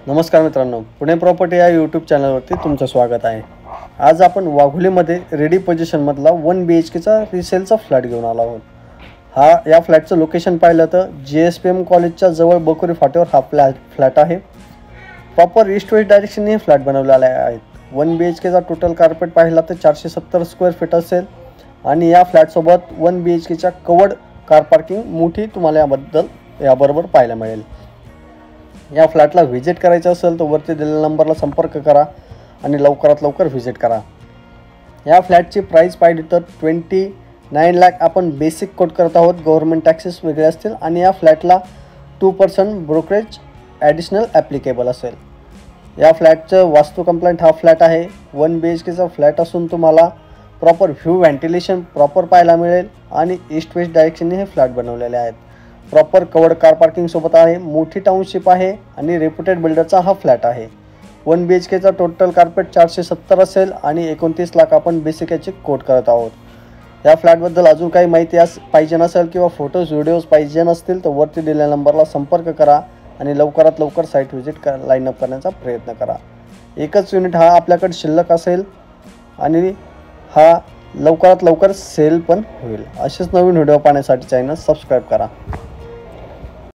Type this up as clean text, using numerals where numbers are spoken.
नमस्कार मित्रांनो, पुणे प्रॉपर्टी या यूट्यूब चॅनलवरती तुमचं स्वागत आहे। आज आपण वाघोलीमध्ये रेडी पोझिशनमधला 1 BHKचा रिसेलचा फ्लॅट घेऊन आलो आहोत। या फ्लॅटचं लोकेशन पाहिलं तर JSPM कॉलेजच्या जवळ बकोरी फाट्यावर हा फ्लॅट आहे। प्रॉपर ईस्ट वेस्ट डायरेक्शनने हे फ्लॅट बनवलेले आहेत। 1 BHKचा टोटल कार्पेट पाहिला तर 470 स्क्वेअर फीट असेल आणि या फ्लॅटसोबत 1 BHKच्या कवर्ड कार पार्किंग मोठी तुम्हाला याबरोबर पाहायला मिळेल। या फ्लॅटला व्हिजिट करायचं असेल तर वरती दिलेल्या नंबरला संपर्क करा आणि लवकरात लवकर व्हिजिट करा। या फ्लॅटची प्राइस पाहिली तर 29 लाख आपण बेसिक कोट करत आहोत। गव्हर्नमेंट टॅक्सेस वेगळे असतील आणि या फ्लॅटला 2% ब्रोकरेज ॲडिशनल ॲप्लिकेबल असेल। या फ्लॅटचं वास्तू कंप्लायंट हा फ्लॅट आहे। 1 BHKचा फ्लॅट असून तुम्हाला प्रॉपर व्ह्यू व्हेंटिलेशन प्रॉपर पाहायला मिळेल आणि ईस्ट वेस्ट डायरेक्शनने हे फ्लॅट बनवलेले आहेत। प्रॉपर कवर्ड कार पार्किंग सोबत आहे, मोठी टाउनशिप आहे आणि रेप्युटेड बिल्डरचा हा फ्लॅट आहे। 1 BHKचा टोटल कार्पेट 470 असेल आणि 29 लाख आपण बेसिक याची कोट करत आहोत। या फ्लॅटबद्दल अजून काही माहिती पाहिजे नसेल किंवा फोटोज व्हिडिओज पाहिजे नसतील तर वरती दिलेल्या नंबरला संपर्क करा आणि लवकरात लवकर साईट व्हिजिट लाईन अप करण्याचा प्रयत्न करा। एकच युनिट हा आपल्याकडे शिल्लक असेल आणि हा लवकरात लवकर सेल पण होईल। असेच नवीन व्हिडिओ पाहण्यासाठी चॅनल सबस्क्राईब करा।